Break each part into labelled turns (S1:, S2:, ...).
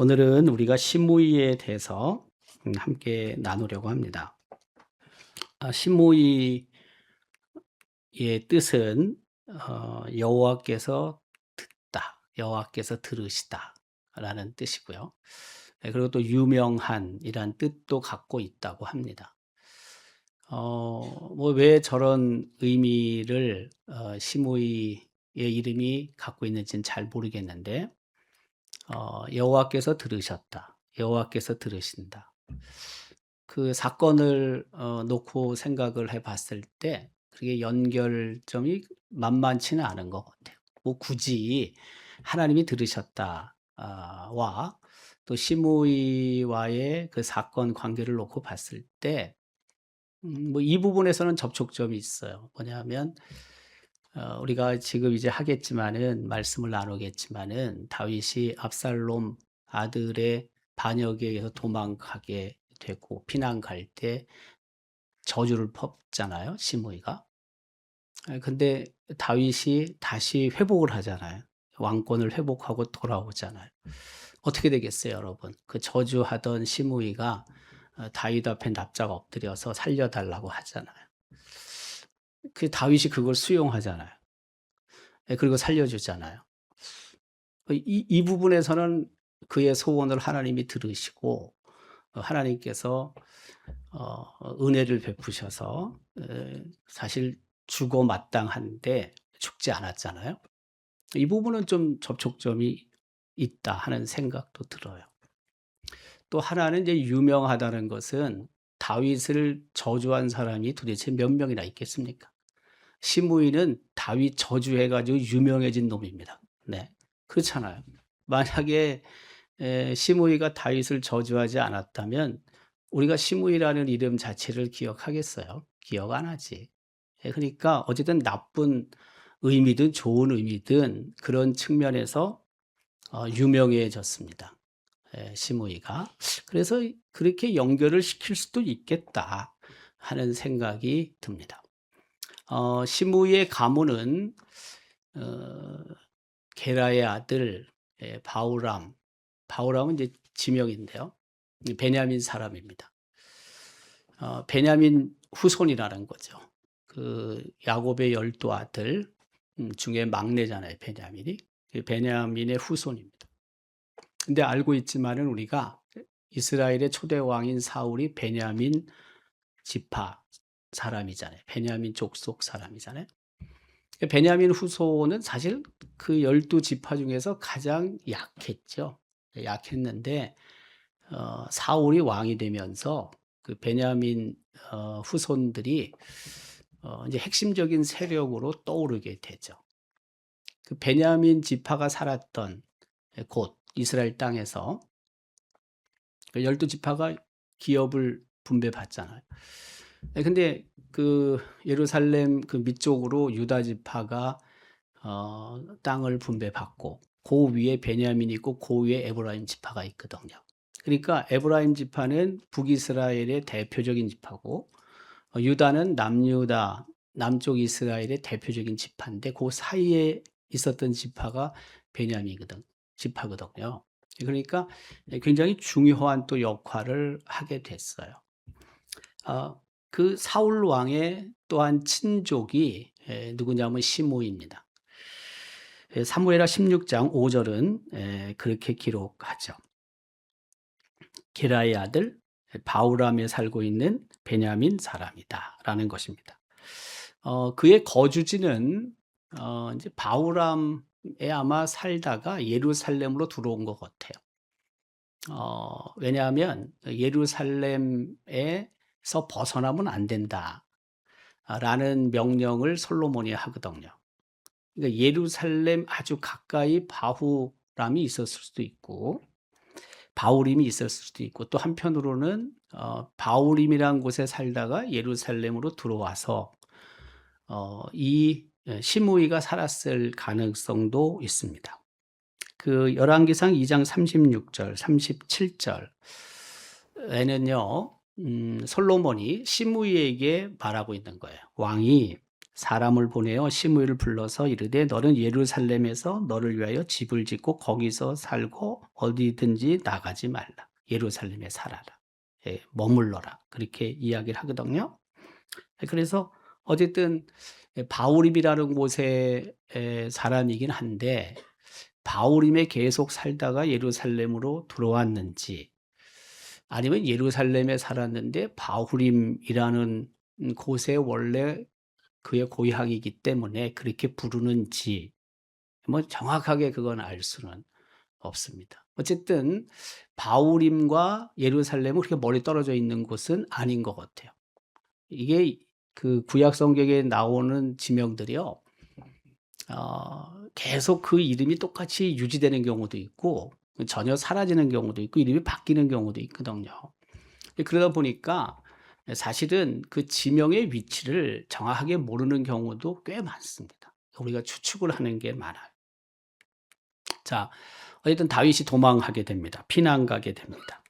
S1: 오늘은 우리가 시므이에 대해서 함께 나누려고 합니다. 시므이의 뜻은 여호와께서 듣다, 여호와께서 들으시다라는 뜻이고요. 그리고 또 유명한이란 뜻도 갖고 있다고 합니다. 왜 저런 의미를 시므이의 이름이 갖고 있는지는 잘 모르겠는데 여호와께서 들으셨다. 여호와께서 들으신다. 그 사건을 놓고 생각을 해봤을 때 그게 연결점이 만만치는 않은 것 같아요. 뭐 굳이 하나님이 들으셨다와 또 시므이와의 그 사건 관계를 놓고 봤을 때 뭐 이 부분에서는 접촉점이 있어요. 뭐냐면 우리가 지금 이제 하겠지만은 말씀을 나누겠지만은 다윗이 압살롬 아들의 반역에 의해서 도망가게 되고 피난 갈 때 저주를 퍼붓잖아요, 시므이가. 근데 다윗이 다시 회복을 하잖아요. 왕권을 회복하고 돌아오잖아요. 어떻게 되겠어요, 여러분? 그 저주하던 시므이가 다윗 앞에 납작 엎드려서 살려달라고 하잖아요. 그 다윗이 그걸 수용하잖아요. 그리고 살려주잖아요. 이 부분에서는 그의 소원을 하나님이 들으시고 하나님께서 은혜를 베푸셔서 사실 죽어 마땅한데 죽지 않았잖아요. 이 부분은 좀 접촉점이 있다 하는 생각도 들어요. 또 하나는 이제 유명하다는 것은 다윗을 저주한 사람이 도대체 몇 명이나 있겠습니까? 시므이는 다윗 저주해가지고 유명해진 놈입니다. 네, 그렇잖아요. 만약에 시므이가 다윗을 저주하지 않았다면 우리가 시므이라는 이름 자체를 기억하겠어요? 기억 안 하지. 그러니까 어쨌든 나쁜 의미든 좋은 의미든 그런 측면에서 유명해졌습니다. 시므이가. 그래서 그렇게 연결을 시킬 수도 있겠다 하는 생각이 듭니다. 시므이의 가문은 게라의 아들 바우람은 이제 지명인데요. 베냐민 사람입니다. 베냐민 후손이라는 거죠. 그 야곱의 12 아들 중에 막내잖아요, 베냐민이. 베냐민의 후손입니다. 근데 알고 있지만은 우리가 이스라엘의 초대 왕인 사울이 베냐민 지파 사람이잖아요. 베냐민 족속 사람이잖아요. 베냐민 후손은 사실 그 12 지파 중에서 가장 약했죠. 약했는데 사울이 왕이 되면서 그 베냐민 후손들이 이제 핵심적인 세력으로 떠오르게 되죠. 그 베냐민 지파가 살았던 곳 이스라엘 땅에서 그 12 지파가 기업을 분배받잖아요. 근데 그 예루살렘 그 밑쪽으로 유다 지파가 땅을 분배받고 그 위에 베냐민이 있고 그 위에 에브라임 지파가 있거든요. 그러니까 에브라임 지파는 북이스라엘의 대표적인 지파고 유다는 남유다 남쪽 이스라엘의 대표적인 지파인데 그 사이에 있었던 지파가 베냐민이거든 지파거든요. 그러니까 굉장히 중요한 또 역할을 하게 됐어요. 그 사울 왕의 또한 친족이 누구냐면 시므이입니다. 사무엘하 16장 5절은 그렇게 기록하죠. 게라의 아들 바우람에 살고 있는 베냐민 사람이다 라는 것입니다. 그의 거주지는 이제 바우람에 아마 살다가 예루살렘으로 들어온 것 같아요. 왜냐하면 예루살렘에서 벗어나면 안 된다 라는 명령을 솔로몬이 하거든요. 그러니까 예루살렘 아주 가까이 바후람이 있었을 수도 있고 바우림이 있었을 수도 있고 또 한편으로는 바우림이라는 곳에 살다가 예루살렘으로 들어와서 이 시므이가 살았을 가능성도 있습니다. 그 열왕기상 2장 36절, 37절에는요. 솔로몬이 시므이에게 말하고 있는 거예요. 왕이 사람을 보내어 시므이를 불러서 이르되 너는 예루살렘에서 너를 위하여 집을 짓고 거기서 살고 어디든지 나가지 말라. 예루살렘에 살아라. 예, 머물러라. 그렇게 이야기를 하거든요. 그래서 어쨌든 바울임이라는 곳의 사람이긴 한데 바울임에 계속 살다가 예루살렘으로 들어왔는지 아니면 예루살렘에 살았는데 바울임이라는 곳에 원래 그의 고향이기 때문에 그렇게 부르는지 뭐 정확하게 그건 알 수는 없습니다. 어쨌든 바울임과 예루살렘은 그렇게 멀리 떨어져 있는 곳은 아닌 것 같아요. 이게 그 구약 성경에 나오는 지명들이요. 계속 그 이름이 똑같이 유지되는 경우도 있고 전혀 사라지는 경우도 있고 이름이 바뀌는 경우도 있거든요. 그러다 보니까 사실은 그 지명의 위치를 정확하게 모르는 경우도 꽤 많습니다. 우리가 추측을 하는 게 많아요. 자, 어쨌든 다윗이 도망하게 됩니다. 피난 가게 됩니다.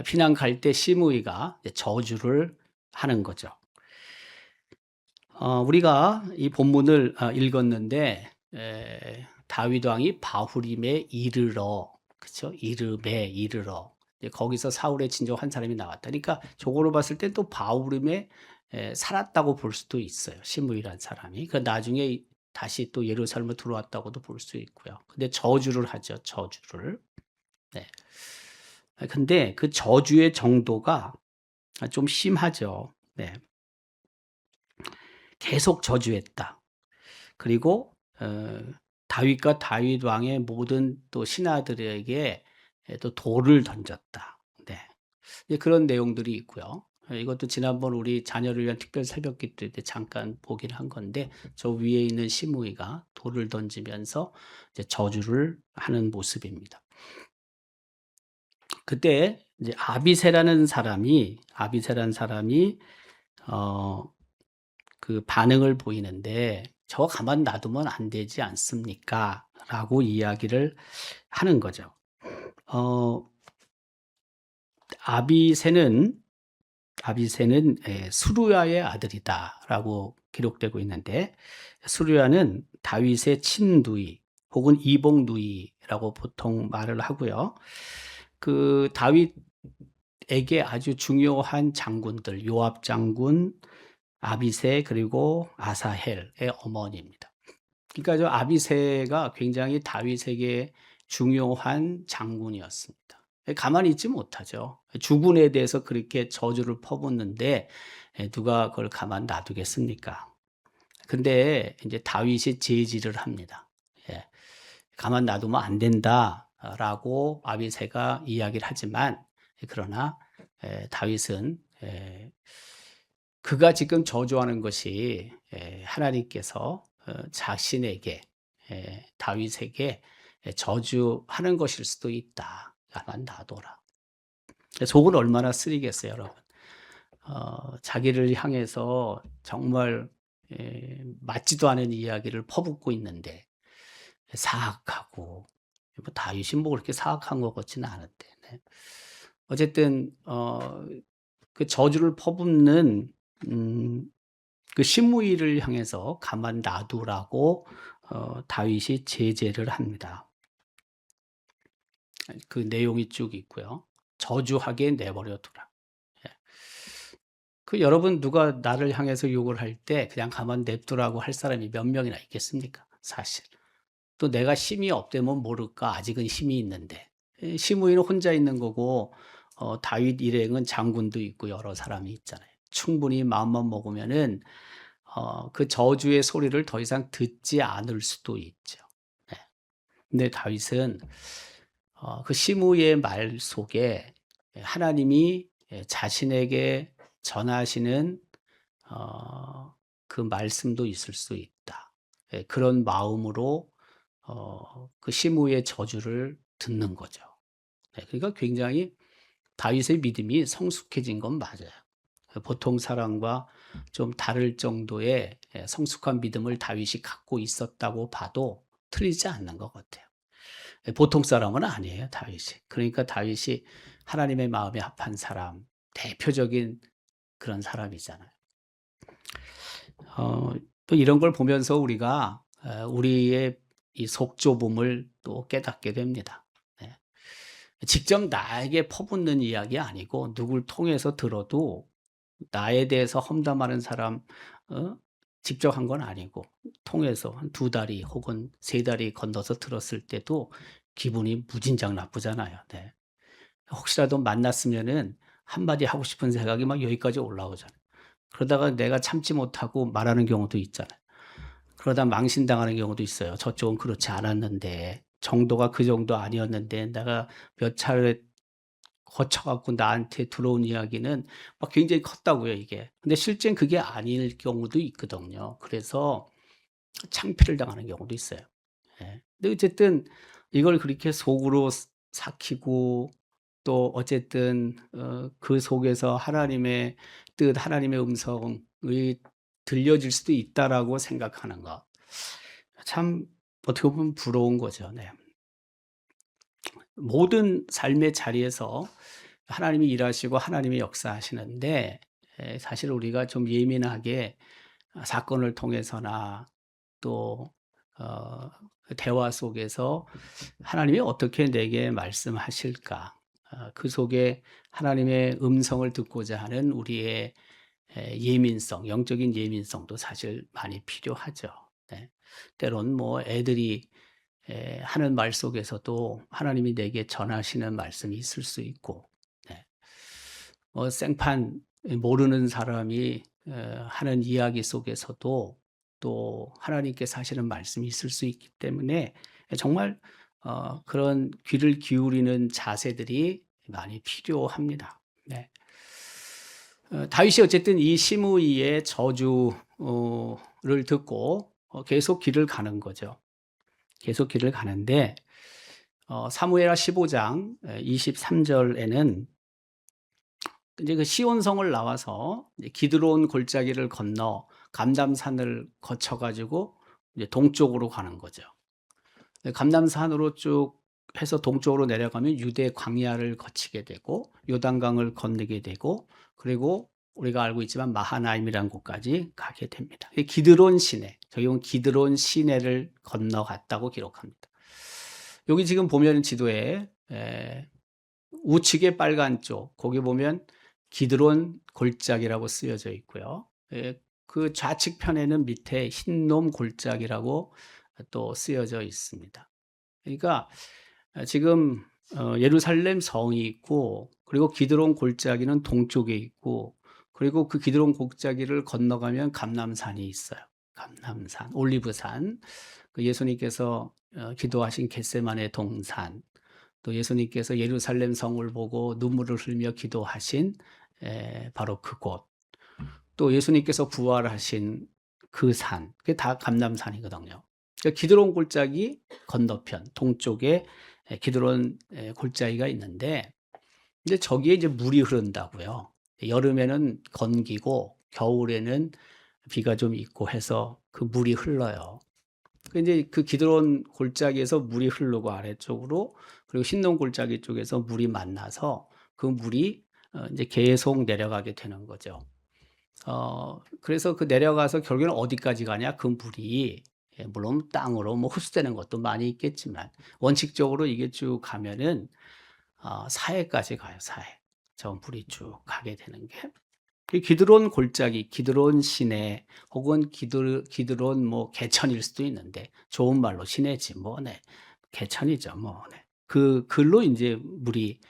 S1: 피난 갈 때 시므이가 저주를 하는 거죠. 우리가 이 본문을 읽었는데 다윗 왕이 바후림에 이르러, 그렇죠? 이름에 이르러 거기서 사울의 진정 한 사람이 나왔다. 그러니까 저거로 봤을 때 또 바후림에 살았다고 볼 수도 있어요. 시므이란 사람이. 그 나중에 다시 또 예루살렘에 들어왔다고도 볼 수 있고요. 근데 저주를 하죠. 저주를. 네. 근데 그 저주의 정도가 좀 심하죠. 네. 계속 저주했다. 그리고 다윗과 다윗 왕의 모든 또 신하들에게 또 돌을 던졌다. 네. 그런 내용들이 있고요. 이것도 지난번 우리 자녀를 위한 특별 새벽기도 때 잠깐 보긴 한 건데 저 위에 있는 시므이가 돌을 던지면서 이제 저주를 하는 모습입니다. 그때 이제 아비새라는 사람이 그 반응을 보이는데 "저거 가만 놔두면 안 되지 않습니까?" 라고 이야기를 하는 거죠. 어 아비새는 수루야의 아들이다라고 기록되고 있는데 수루야는 다윗의 친누이 혹은 이복누이라고 보통 말을 하고요. 그 다윗에게 아주 중요한 장군들 요압 장군, 아비새 그리고 아사헬의 어머니입니다. 그러니까 저 아비새가 굉장히 다윗에게 중요한 장군이었습니다. 가만히 있지 못하죠. 주군에 대해서 그렇게 저주를 퍼붓는데 누가 그걸 가만 놔두겠습니까? 근데 이제 다윗이 제지를 합니다. 예. 가만 놔두면 안 된다라고 아비새가 이야기를 하지만 그러나 다윗은 그가 지금 저주하는 것이 하나님께서 자신에게 다윗에게 저주하는 것일 수도 있다. 가만 놔둬라. 속은 얼마나 쓰리겠어요, 여러분. 자기를 향해서 정말 맞지도 않은 이야기를 퍼붓고 있는데 사악하고 뭐 다윗이 뭐 그렇게 사악한 것 같지는 않은데 네. 어쨌든 그 저주를 퍼붓는 그 시므이를 향해서 가만 놔두라고 다윗이 제재를 합니다. 그 내용이 쭉 있고요. 저주하게 내버려 두라. 예. 그 여러분 누가 나를 향해서 욕을 할 때 그냥 가만 냅두라고 할 사람이 몇 명이나 있겠습니까? 사실. 또 내가 힘이 없다면 모를까 아직은 힘이 있는데 시므이는 혼자 있는 거고 다윗 일행은 장군도 있고 여러 사람이 있잖아요. 충분히 마음만 먹으면은 그 저주의 소리를 더 이상 듣지 않을 수도 있죠. 네. 근데 다윗은 그 시므이의 말 속에 하나님이 자신에게 전하시는 그 말씀도 있을 수 있다. 그런 마음으로 그 시므이의 저주를 듣는 거죠. 그러니까 굉장히 다윗의 믿음이 성숙해진 건 맞아요. 보통 사람과 좀 다를 정도의 성숙한 믿음을 다윗이 갖고 있었다고 봐도 틀리지 않는 것 같아요. 보통 사람은 아니에요, 다윗이. 그러니까 다윗이 하나님의 마음에 합한 사람, 대표적인 그런 사람이잖아요. 또 이런 걸 보면서 우리가 우리의 이 속좁음을 또 깨닫게 됩니다. 네. 직접 나에게 퍼붓는 이야기 아니고 누굴 통해서 들어도 나에 대해서 험담하는 사람 직접 한 건 아니고 통해서 한 두 다리 혹은 세 다리 건너서 들었을 때도 기분이 무진장 나쁘잖아요. 네. 혹시라도 만났으면은 한마디 하고 싶은 생각이 막 여기까지 올라오잖아요. 그러다가 내가 참지 못하고 말하는 경우도 있잖아요. 그러다 망신당하는 경우도 있어요. 저쪽은 그렇지 않았는데 정도가 그 정도 아니었는데 내가 몇 차례 거쳐 갖고 나한테 들어온 이야기는 막 굉장히 컸다고요, 이게. 근데 실제는 그게 아닐 경우도 있거든요. 그래서 창피를 당하는 경우도 있어요. 예. 근데 어쨌든 이걸 그렇게 속으로 삭히고 또 어쨌든 그 속에서 하나님의 뜻, 하나님의 음성이 들려질 수도 있다라고 생각하는 것. 참 어떻게 보면 부러운 거죠. 네. 모든 삶의 자리에서 하나님이 일하시고 하나님이 역사하시는데 사실 우리가 좀 예민하게 사건을 통해서나 또 대화 속에서 하나님이 어떻게 내게 말씀하실까? 그 속에 하나님의 음성을 듣고자 하는 우리의 예민성, 영적인 예민성도 사실 많이 필요하죠. 네. 때론 뭐 애들이 하는 말 속에서도 하나님이 내게 전하시는 말씀이 있을 수 있고, 네. 생판 모르는 사람이 하는 이야기 속에서도 또 하나님께서 하시는 말씀이 있을 수 있기 때문에 정말 그런 귀를 기울이는 자세들이 많이 필요합니다. 네. 다윗이 어쨌든 이 시므이의 저주를 듣고 계속 길을 가는 거죠. 계속 길을 가는데 사무엘하 15장 23절에는 이제 그 시온성을 나와서 이제 기드론 골짜기를 건너 감담산을 거쳐 가지고 이제 동쪽으로 가는 거죠. 감담산으로 쭉 해서 동쪽으로 내려가면 유대 광야를 거치게 되고 요단강을 건너게 되고 그리고 우리가 알고 있지만 마하나임이라는 곳까지 가게 됩니다. 기드론 시내, 저기 보면 기드론 시내를 건너갔다고 기록합니다. 여기 지금 보면 지도에 우측에 빨간 쪽, 거기 보면 기드론 골짜기라고 쓰여져 있고요. 그 좌측 편에는 밑에 흰놈 골짜기라고 또 쓰여져 있습니다. 그러니까 지금 예루살렘 성이 있고 그리고 기드론 골짜기는 동쪽에 있고 그리고 그 기드론 골짜기를 건너가면 감람산이 있어요. 감람산, 올리브산, 그 예수님께서 기도하신 겟세마네 동산, 또 예수님께서 예루살렘 성을 보고 눈물을 흘며 기도하신 바로 그곳, 또 예수님께서 부활하신 그 산, 그게 다 감람산이거든요. 그러니까 기드론 골짜기 건너편 동쪽에 기드론 골짜기가 있는데, 근데 저기에 이제 물이 흐른다고요. 여름에는 건기고 겨울에는 비가 좀 있고 해서 그 물이 흘러요. 이제 그 기드론 골짜기에서 물이 흐르고 아래쪽으로 그리고 흰동 골짜기 쪽에서 물이 만나서 그 물이 이제 계속 내려가게 되는 거죠. 그래서 그 내려가서 결국에는 어디까지 가냐? 그 물이 물론 땅으로 뭐 흡수되는 것도 많이 있겠지만 원칙적으로 이게 쭉 가면은 사해까지 가요. 사해. 저 물이 쭉 가게 되는 게. 기드론 골짜기, 기드론 시내 혹은 기드론 뭐 개천일 수도 있는데 좋은 말로 시내지 뭐 네. 개천이죠. 뭐 네. 그 글로 이제 물이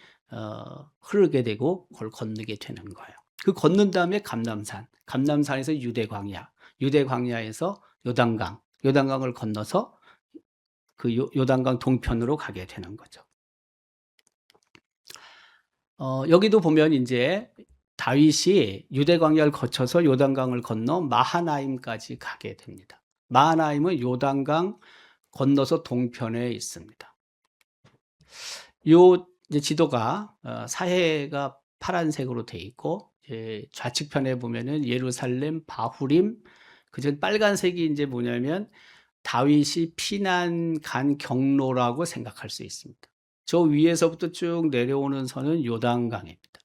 S1: 흐르게 되고 그걸 건너게 되는 거예요. 그 건넌 다음에 감람산, 감람산에서 유대 광야, 유대 광야에서 요단강, 요단강을 건너서 그 요단강 동편으로 가게 되는 거죠. 여기도 보면 이제 다윗이 유대 광야를 거쳐서 요단강을 건너 마하나임까지 가게 됩니다. 마하나임은 요단강 건너서 동편에 있습니다. 요 이제 지도가 사해가 파란색으로 돼 있고 좌측편에 보면은 예루살렘, 바후림, 그전 빨간색이 이제 뭐냐면 다윗이 피난 간 경로라고 생각할 수 있습니다. 저 위에서부터 쭉 내려오는 선은 요단강입니다.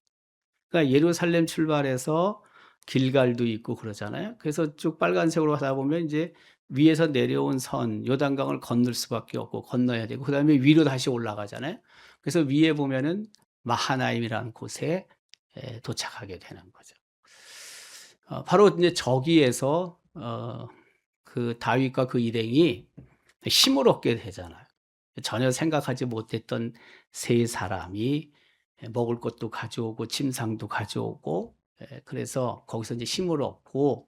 S1: 그러니까 예루살렘 출발해서 길갈도 있고 그러잖아요. 그래서 쭉 빨간색으로 가다 보면 이제 위에서 내려온 선 요단강을 건널 수밖에 없고 건너야 되고 그다음에 위로 다시 올라가잖아요. 그래서 위에 보면은 마하나임이라는 곳에 도착하게 되는 거죠. 바로 이제 저기에서 그 다윗과 그 일행이 힘을 얻게 되잖아요. 전혀 생각하지 못했던 세 사람이 먹을 것도 가져오고 침상도 가져오고 그래서 거기서 이제 힘을 얻고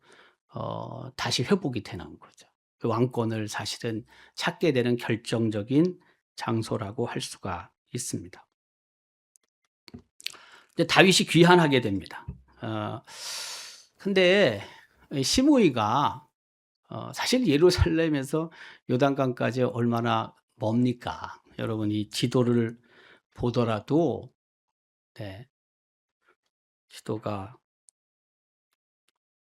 S1: 다시 회복이 되는 거죠. 그 왕권을 사실은 찾게 되는 결정적인 장소라고 할 수가 있습니다. 이제 다윗이 귀환하게 됩니다. 근데 시므이가 사실 예루살렘에서 요단강까지 얼마나 멉니까? 여러분 이 지도를 보더라도 네. 지도가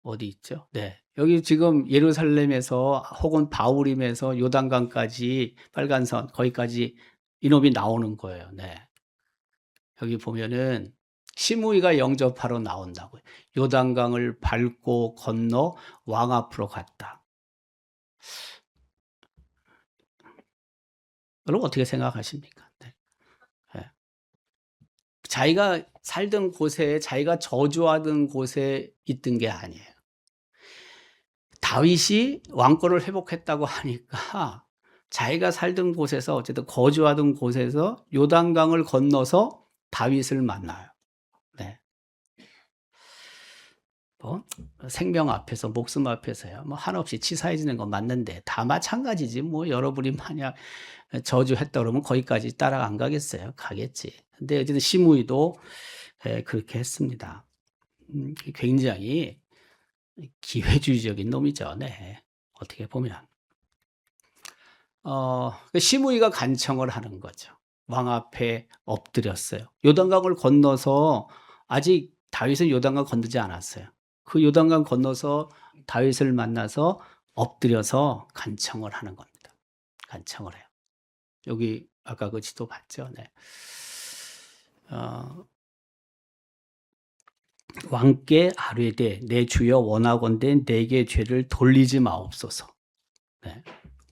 S1: 어디 있죠? 네. 여기 지금 예루살렘에서 혹은 바울임에서 요단강까지 빨간선 거기까지 이놈이 나오는 거예요. 네. 여기 보면은 시므이가 영접하러 나온다고요. 요단강을 밟고 건너 왕 앞으로 갔다. 여러분 어떻게 생각하십니까? 네. 네. 자기가 살던 곳에 자기가 저주하던 곳에 있던 게 아니에요. 다윗이 왕권을 회복했다고 하니까 자기가 살던 곳에서 어쨌든 거주하던 곳에서 요단강을 건너서 다윗을 만나요. 네. 뭐 생명 앞에서 목숨 앞에서야 뭐 한없이 치사해지는 건 맞는데 다 마찬가지지 뭐 여러분이 만약 저주했다 그러면 거기까지 따라 안 가겠어요? 가겠지. 근데 어쨌든 시므이도 그렇게 했습니다. 굉장히 기회주의적인 놈이죠. 네. 어떻게 보면. 시므이가 간청을 하는 거죠. 왕 앞에 엎드렸어요. 요단강을 건너서 아직 다윗은 요단강 건너지 않았어요. 그 요단강 건너서 다윗을 만나서 엎드려서 간청을 하는 겁니다. 간청을 해요. 여기 아까 그 지도 봤죠? 네. 왕께 아뢰되 내 주여 원하건대 내게 죄를 돌리지 마옵소서. 네.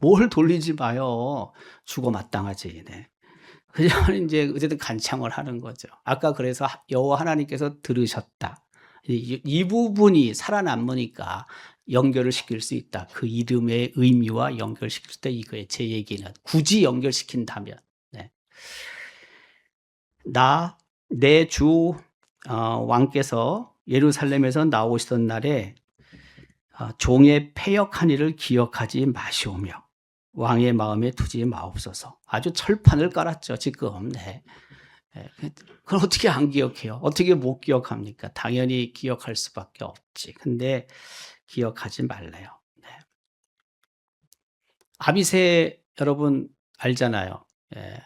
S1: 뭘 돌리지 마요. 죽어 마땅하지. 네. 그냥 이제 어쨌든 간청을 하는 거죠. 아까 그래서 여호와 하나님께서 들으셨다. 이 부분이 살아남으니까 연결을 시킬 수 있다. 그 이름의 의미와 연결시킬 수 있다. 이거에 제 얘기는 굳이 연결시킨다면 네. 내 주 왕께서 예루살렘에서 나오시던 날에 종의 패역한 일을 기억하지 마시오며 왕의 마음에 두지 마옵소서. 아주 철판을 깔았죠, 지금. 네. 그걸 어떻게 안 기억해요? 어떻게 못 기억합니까? 당연히 기억할 수밖에 없지. 근데 기억하지 말래요. 네. 아비새 여러분 알잖아요. 예.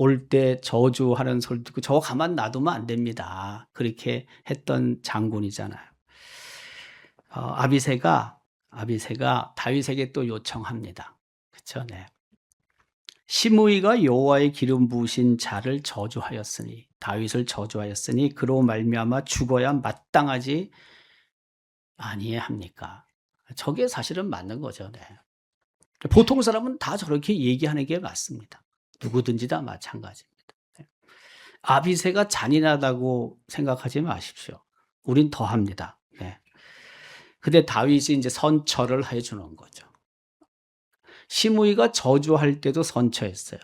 S1: 올 때 저주하는 소리 듣고 저거 가만 놔두면 안 됩니다. 그렇게 했던 장군이잖아요. 아비새가 다윗에게 또 요청합니다. 그렇죠? 네. 시므이가 여호와의 기름 부으신 자를 저주하였으니 다윗을 저주하였으니 그로 말미암아 죽어야 마땅하지 아니합니까? 저게 사실은 맞는 거죠. 네. 보통 사람은 다 저렇게 얘기하는 게 맞습니다. 누구든지 다 마찬가지입니다. 네. 아비새가 잔인하다고 생각하지 마십시오. 우린 더합니다. 네. 근데 다윗이 이제 선처를 해주는 거죠. 시므이가 저주할 때도 선처했어요.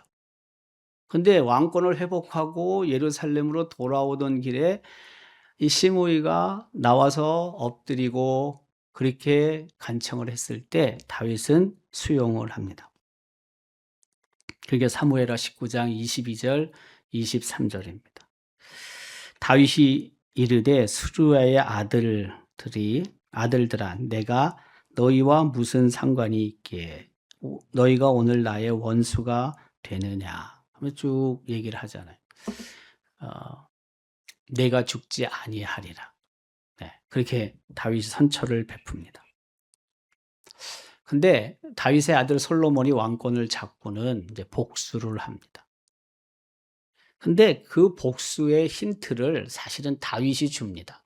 S1: 근데 왕권을 회복하고 예루살렘으로 돌아오던 길에 이 시므이가 나와서 엎드리고 그렇게 간청을 했을 때 다윗은 수용을 합니다. 그게 사무엘하 19장 22절 23절입니다. 다윗이 이르되 수르야의 아들들아 내가 너희와 무슨 상관이 있기에 너희가 오늘 나의 원수가 되느냐 하면 쭉 얘기를 하잖아요. 내가 죽지 아니하리라. 네, 그렇게 다윗이 선처를 베풉니다. 근데 다윗의 아들 솔로몬이 왕권을 잡고는 이제 복수를 합니다. 근데 그 복수의 힌트를 사실은 다윗이 줍니다.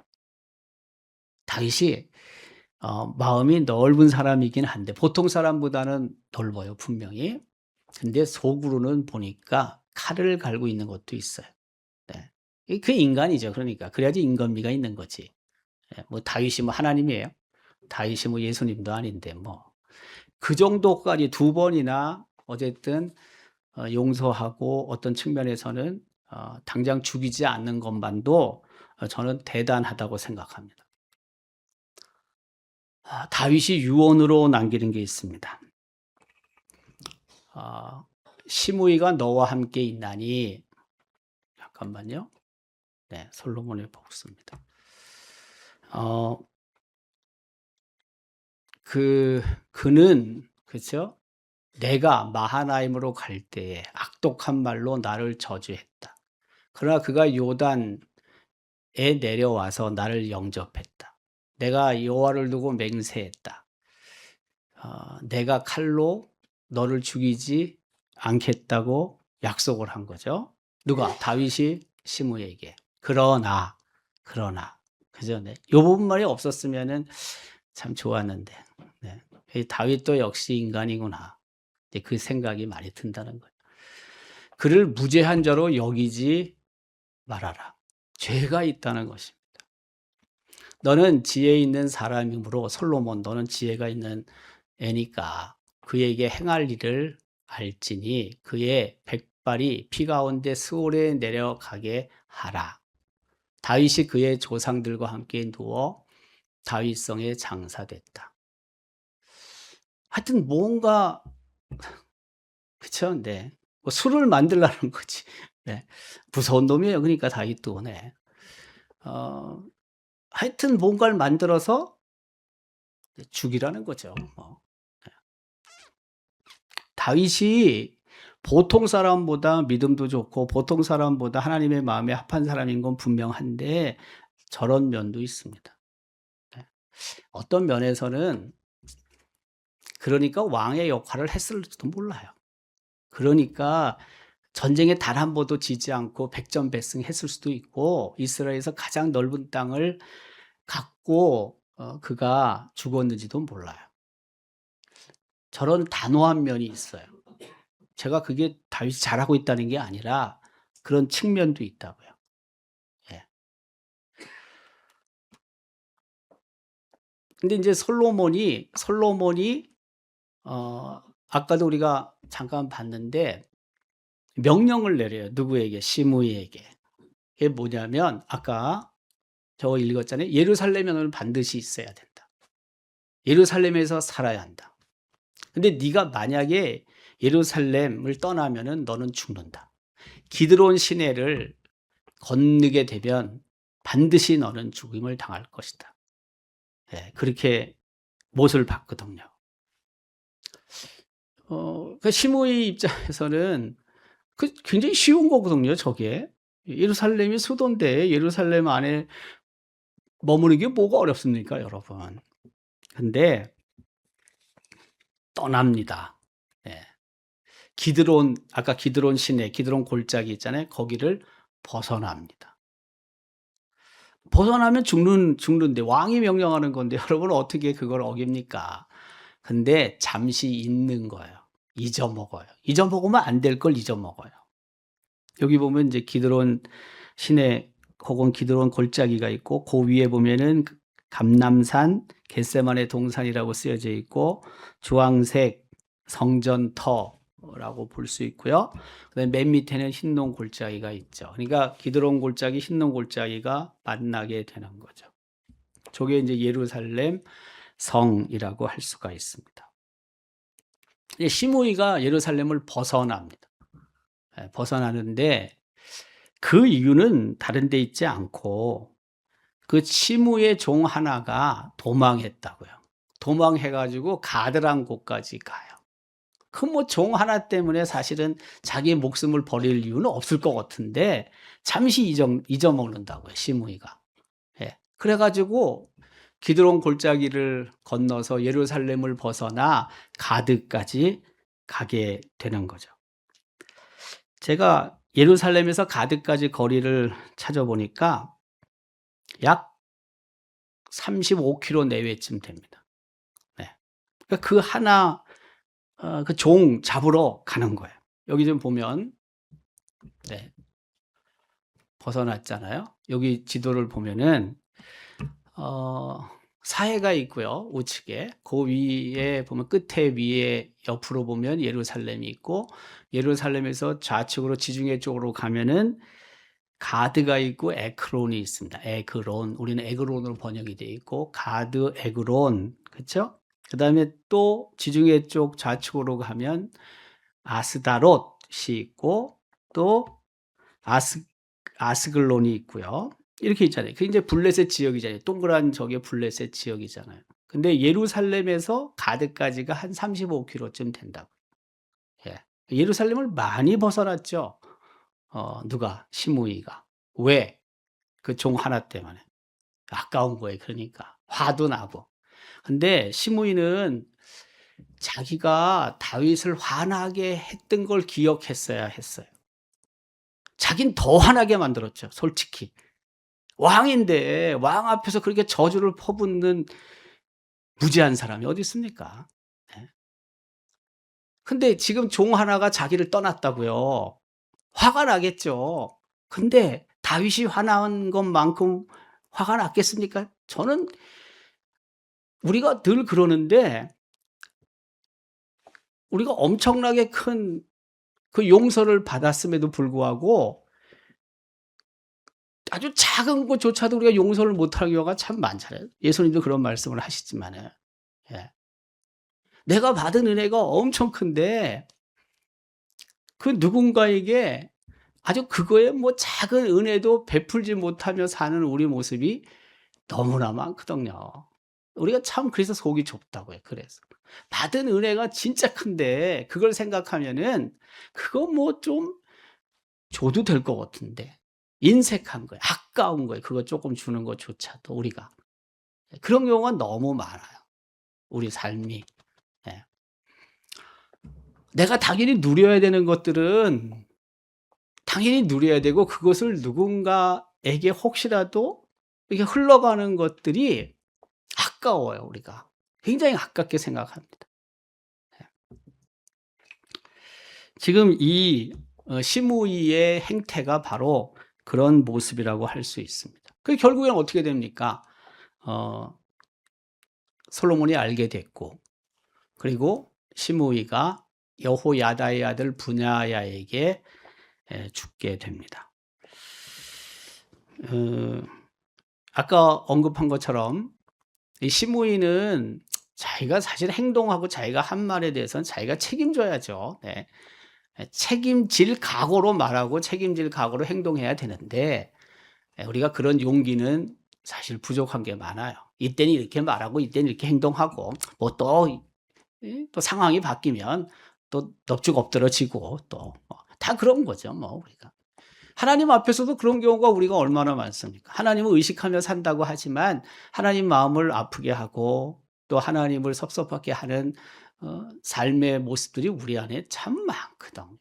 S1: 다윗이 마음이 넓은 사람이긴 한데 보통 사람보다는 넓어요, 분명히. 근데 속으로는 보니까 칼을 갈고 있는 것도 있어요. 네. 그 인간이죠. 그러니까 그래야지 인건미가 있는 거지. 예, 뭐 다윗이 뭐 하나님이에요? 다윗이 뭐 예수님도 아닌데 뭐 그 정도까지 두 번이나 어쨌든 용서하고 어떤 측면에서는 당장 죽이지 않는 것만도 저는 대단하다고 생각합니다. 다윗이 유언으로 남기는 게 있습니다. 시므이가 너와 함께 있나니, 잠깐만요. 네, 솔로몬의 복수입니다. 그는 그죠? 내가 마하나임으로 갈 때에 악독한 말로 나를 저주했다. 그러나 그가 요단에 내려와서 나를 영접했다. 내가 여호와를 두고 맹세했다. 내가 칼로 너를 죽이지 않겠다고 약속을 한 거죠. 누가? 다윗이 시므에게. 그러나 그죠? 네. 요 부분만이 없었으면은 참 좋았는데. 네. 이 다윗도 역시 인간이구나. 그 생각이 많이 든다는 거예요. 그를 무죄한 자로 여기지 말아라. 죄가 있다는 것입니다. 너는 지혜 있는 사람이므로 솔로몬 너는 지혜가 있는 애니까 그에게 행할 일을 알지니 그의 백발이 피 가운데 스올에 내려가게 하라. 다윗이 그의 조상들과 함께 누워 다윗성에 장사됐다. 하여튼 뭔가 그쵸? 네. 뭐 술을 만들라는 거지. 네. 무서운 놈이에요. 그러니까 다윗도. 네. 하여튼 뭔가를 만들어서 죽이라는 거죠. 다윗이 보통 사람보다 믿음도 좋고 보통 사람보다 하나님의 마음에 합한 사람인 건 분명한데 저런 면도 있습니다. 네. 어떤 면에서는 그러니까 왕의 역할을 했을지도 몰라요. 그러니까 전쟁에 단 한 번도 지지 않고 백전백승했을 수도 있고 이스라엘에서 가장 넓은 땅을 갖고 그가 죽었는지도 몰라요. 저런 단호한 면이 있어요. 제가 그게 다윗이 잘하고 있다는 게 아니라 그런 측면도 있다고요. 예. 근데 이제 솔로몬이 아까도 우리가 잠깐 봤는데 명령을 내려요. 누구에게? 시므이에게. 그게 뭐냐면 아까 저거 읽었잖아요. 예루살렘에 너는 반드시 있어야 된다. 예루살렘에서 살아야 한다. 근데 네가 만약에 예루살렘을 떠나면은 너는 죽는다. 기드론 시내를 건너게 되면 반드시 너는 죽임을 당할 것이다. 예, 그렇게 못을 받거든요. 그 시므이 입장에서는 굉장히 쉬운 거거든요, 저게. 예루살렘이 수도인데 예루살렘 안에 머무는 게 뭐가 어렵습니까, 여러분? 근데 떠납니다. 예. 아까 기드론 시내, 기드론 골짜기 있잖아요. 거기를 벗어납니다. 벗어나면 죽는데 왕이 명령하는 건데 여러분 어떻게 그걸 어깁니까? 근데 잠시 있는 거예요. 잊어먹어요. 잊어먹으면 안 될 걸 잊어먹어요. 여기 보면 이제 기드론 시내 혹은 기드론 골짜기가 있고 그 위에 보면은 감람산, 겟세마네 동산이라고 쓰여져 있고 주황색 성전터라고 볼 수 있고요. 그다음에 맨 밑에는 흰농 골짜기가 있죠. 그러니까 기드론 골짜기, 흰농 골짜기가 만나게 되는 거죠. 저게 이제 예루살렘 성이라고 할 수가 있습니다. 시므이가 예루살렘을 벗어납니다. 벗어나는데 그 이유는 다른 데 있지 않고 그 시므의 종 하나가 도망했다고요. 도망해가지고 가드란 곳까지 가요. 그 뭐 종 하나 때문에 사실은 자기 목숨을 버릴 이유는 없을 것 같은데 잠시 잊어먹는다고요. 시므이가. 예. 그래가지고 기드론 골짜기를 건너서 예루살렘을 벗어나 가드까지 가게 되는 거죠. 제가 예루살렘에서 가드까지 거리를 찾아보니까 약 35km 내외쯤 됩니다. 네. 그러니까 그 하나 그 종 잡으러 가는 거예요. 여기 좀 보면 네. 벗어났잖아요. 여기 지도를 보면은 사해가 있고요. 우측에. 그 위에 보면 끝에 위에 옆으로 보면 예루살렘이 있고 예루살렘에서 좌측으로 지중해 쪽으로 가면은 가드가 있고 에크론이 있습니다. 에그론. 우리는 에그론으로 번역이 되어 있고 가드, 에그론. 그렇죠? 그다음에 또 지중해 쪽 좌측으로 가면 아스다롯이 있고 또 아스글론이 있고요. 이렇게 있잖아요. 그게 이제 블레셋 지역이잖아요. 동그란 저게 블레셋 지역이잖아요. 근데 예루살렘에서 가드까지가 한 35km쯤 된다고. 예. 예루살렘을 많이 벗어났죠. 누가? 시므이가. 왜? 그 종 하나 때문에. 아까운 거예요. 그러니까. 화도 나고. 근데 시므이는 자기가 다윗을 화나게 했던 걸 기억했어야 했어요. 자긴 더 화나게 만들었죠. 솔직히. 왕인데 왕 앞에서 그렇게 저주를 퍼붓는 무지한 사람이 어디 있습니까? 네. 근데 지금 종 하나가 자기를 떠났다고요. 화가 나겠죠. 근데 다윗이 화난 것만큼 화가 났겠습니까? 저는 우리가 늘 그러는데 우리가 엄청나게 큰 그 용서를 받았음에도 불구하고 아주 작은 것조차도 우리가 용서를 못하는 경우가 참 많잖아요. 예수님도 그런 말씀을 하시지만은. 예. 내가 받은 은혜가 엄청 큰데 그 누군가에게 아주 그거에 뭐 작은 은혜도 베풀지 못하며 사는 우리 모습이 너무나 많거든요. 우리가 참 그래서 속이 좁다고요. 그래서 받은 은혜가 진짜 큰데 그걸 생각하면은 그거 뭐 좀 줘도 될 것 같은데 인색한 거예요. 아까운 거예요. 그거 조금 주는 것조차도 우리가 그런 경우가 너무 많아요. 우리 삶이. 예. 내가 당연히 누려야 되는 것들은 당연히 누려야 되고 그것을 누군가에게 혹시라도 이렇게 흘러가는 것들이 아까워요, 우리가. 굉장히 아깝게 생각합니다. 지금 이 시므이의 행태가 바로 그런 모습이라고 할 수 있습니다. 그 결국에는 어떻게 됩니까? 솔로몬이 알게 됐고 그리고 시므이가 여호야다의 아들 분야야에게 죽게 됩니다. 아까 언급한 것처럼 이 시므이는 자기가 사실 행동하고 자기가 한 말에 대해서는 자기가 책임져야죠. 네. 책임질 각오로 말하고 책임질 각오로 행동해야 되는데 우리가 그런 용기는 사실 부족한 게 많아요. 이때는 이렇게 말하고 이때는 이렇게 행동하고 뭐 또 상황이 바뀌면 또 넙죽 엎드러지고 또 다 그런 거죠. 뭐 우리가. 하나님 앞에서도 그런 경우가 우리가 얼마나 많습니까? 하나님을 의식하며 산다고 하지만 하나님 마음을 아프게 하고 또 하나님을 섭섭하게 하는 삶의 모습들이 우리 안에 참 많거든요.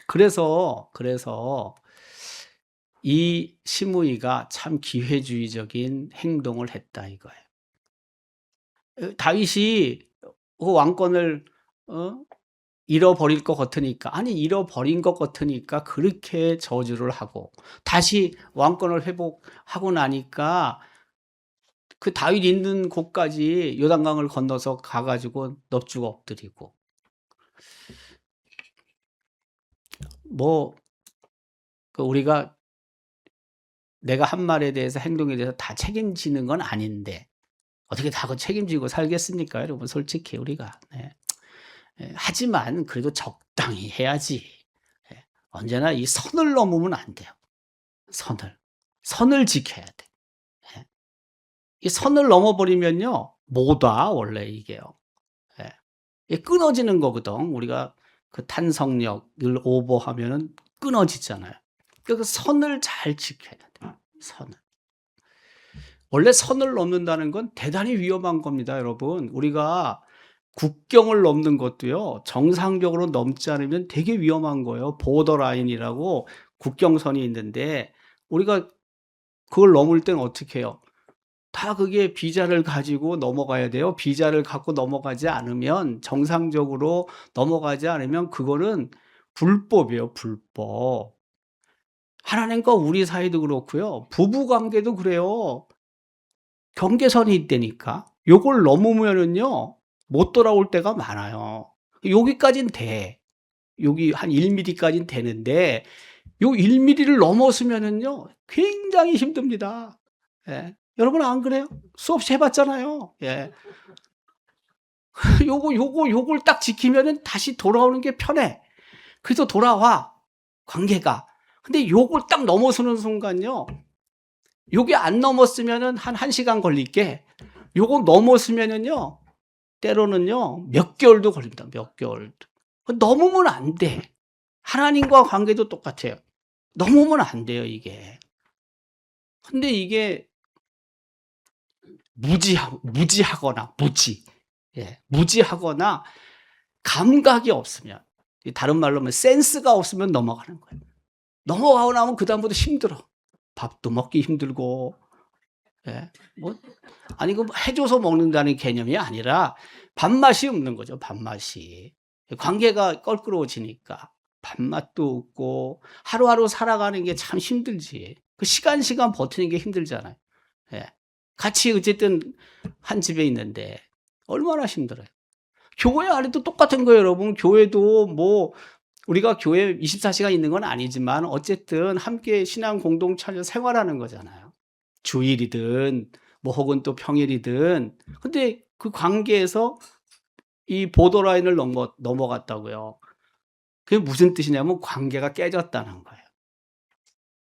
S1: 그래서 이 시므이가 참 기회주의적인 행동을 했다 이거예요. 다윗이 그 왕권을 잃어버릴 것 같으니까 아니 잃어버린 것 같으니까 그렇게 저주를 하고 다시 왕권을 회복하고 나니까 그 다윗 있는 곳까지 요단강을 건너서 가 가지고 넙죽 엎드리고 뭐 우리가 내가 한 말에 대해서 행동에 대해서 다 책임지는 건 아닌데 어떻게 다 그 책임지고 살겠습니까? 여러분 솔직히 우리가. 네. 하지만 그래도 적당히 해야지. 예. 언제나 이 선을 넘으면 안 돼요. 선을 지켜야 돼. 예. 이 선을 넘어버리면요 못 와 원래 이게요. 예. 이게 끊어지는 거거든. 우리가 그 탄성력을 오버하면은 끊어지잖아요. 그 선을 잘 지켜야 돼. 선을. 원래 선을 넘는다는 건 대단히 위험한 겁니다, 여러분. 우리가 국경을 넘는 것도요, 정상적으로 넘지 않으면 되게 위험한 거예요. 보더라인이라고 국경선이 있는데, 우리가 그걸 넘을 때는 어떻게 해요? 다 그게 비자를 가지고 넘어가야 돼요. 비자를 갖고 넘어가지 않으면, 정상적으로 넘어가지 않으면 그거는 불법이에요, 불법. 하나님과 우리 사이도 그렇고요. 부부 관계도 그래요. 경계선이 있다니까. 요걸 넘으면은요, 못 돌아올 때가 많아요. 여기까진 돼. 여기 한 1mm까진 되는데, 요 1mm를 넘었으면은요, 굉장히 힘듭니다. 예. 여러분 안 그래요? 수없이 해 봤잖아요. 예. 요걸 딱 지키면은 다시 돌아오는 게 편해. 그래서 돌아와, 관계가. 근데 요걸 딱 넘어서는 순간요, 요게 안 넘었으면은 한 1시간 걸릴 게, 요거 넘었으면은요, 때로는요, 몇 개월도 걸립니다. 몇 개월도. 넘으면 안 돼. 하나님과 관계도 똑같아요. 넘으면 안 돼요, 이게. 근데 이게 무지하거나, 예, 무지하거나 감각이 없으면, 다른 말로 하면 센스가 없으면 넘어가는 거예요. 넘어가고 나면 그다음부터 힘들어. 밥도 먹기 힘들고, 예, 뭐, 아니, 그 해줘서 먹는다는 개념이 아니라 밥맛이 없는 거죠, 밥맛이. 관계가 껄끄러워지니까 밥맛도 없고, 하루하루 살아가는 게 참 힘들지. 그 시간 버티는 게 힘들잖아요. 예. 같이 어쨌든 한 집에 있는데 얼마나 힘들어요. 교회 안에도 똑같은 거예요, 여러분. 교회도 뭐 우리가 교회 24시간 있는 건 아니지만 어쨌든 함께 신앙 공동체에서 생활하는 거잖아요. 주일이든 뭐 혹은 또 평일이든. 근데 그 관계에서 이 보더라인을 넘어갔다고요. 그게 무슨 뜻이냐면 관계가 깨졌다는 거예요.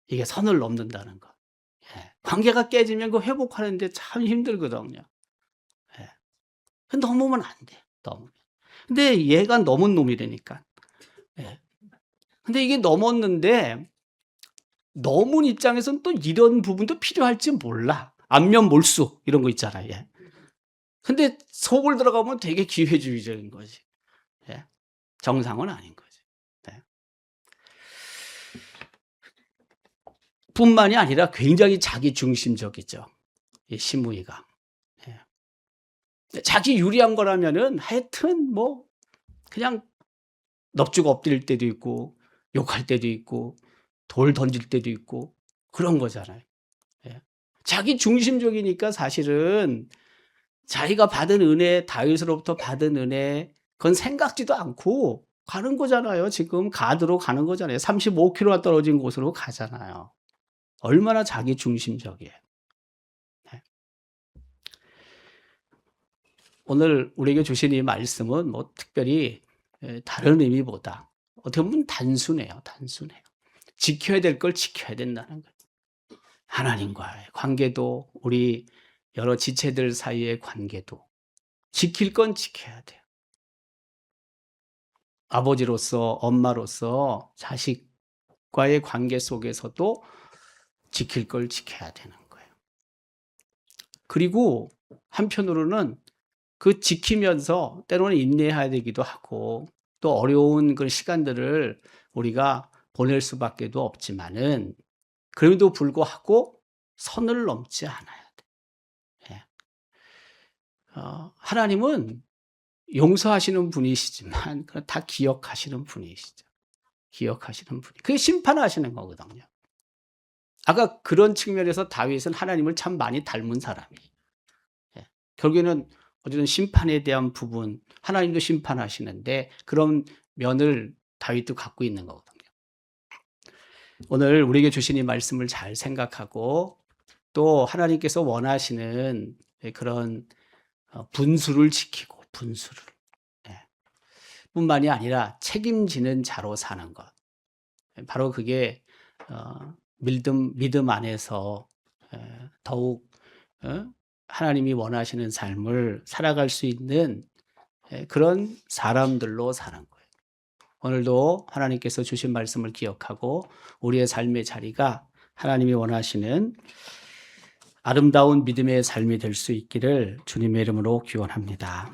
S1: 이게 선을 넘는다는 거. 예. 관계가 깨지면 그 회복하는데 참 힘들거든요. 예. 넘으면 안 돼. 넘으면. 근데 얘가 넘은 놈이라니까. 예. 근데 이게 넘었는데, 넘은 입장에서는 또 이런 부분도 필요할지 몰라. 안면몰수 이런 거 있잖아요. 예. 근데 속을 들어가면 되게 기회주의적인 거지. 예. 정상은 아닌 거지. 네. 뿐만이 아니라 굉장히 자기중심적이죠, 이 시므이가. 예. 자기 유리한 거라면은 하여튼 뭐 그냥 넙죽 엎드릴 때도 있고, 욕할 때도 있고, 돌 던질 때도 있고, 그런 거잖아요. 예. 자기 중심적이니까 사실은 자기가 받은 은혜, 다윗으로부터 받은 은혜, 그건 생각지도 않고 가는 거잖아요. 지금 가드로 가는 거잖아요. 35km가 떨어진 곳으로 가잖아요. 얼마나 자기 중심적이에요. 네. 오늘 우리에게 주신 이 말씀은 뭐 특별히 다른 의미보다 어떻게 보면 단순해요. 단순해요. 지켜야 될 걸 지켜야 된다는 거예요. 하나님과의 관계도, 우리 여러 지체들 사이의 관계도 지킬 건 지켜야 돼요. 아버지로서, 엄마로서 자식과의 관계 속에서도 지킬 걸 지켜야 되는 거예요. 그리고 한편으로는 그 지키면서 때로는 인내해야 되기도 하고, 또 어려운 그런 시간들을 우리가 보낼 수밖에도 없지만은, 그럼에도 불구하고 선을 넘지 않아야 돼. 예. 하나님은 용서하시는 분이시지만 그건 다 기억하시는 분이시죠. 기억하시는 분이. 그게 심판하시는 거거든요. 아까 그런 측면에서 다윗은 하나님을 참 많이 닮은 사람이에요. 예. 결국에는 어쨌든 심판에 대한 부분, 하나님도 심판하시는데 그런 면을 다윗도 갖고 있는 거거든요. 오늘 우리에게 주신 이 말씀을 잘 생각하고, 또 하나님께서 원하시는 그런 분수를 지키고, 분수를. 예. 뿐만이 아니라 책임지는 자로 사는 것. 바로 그게 믿음 안에서 더욱 하나님이 원하시는 삶을 살아갈 수 있는 그런 사람들로 사는 거예요. 오늘도 하나님께서 주신 말씀을 기억하고 우리의 삶의 자리가 하나님이 원하시는 아름다운 믿음의 삶이 될 수 있기를 주님의 이름으로 기원합니다.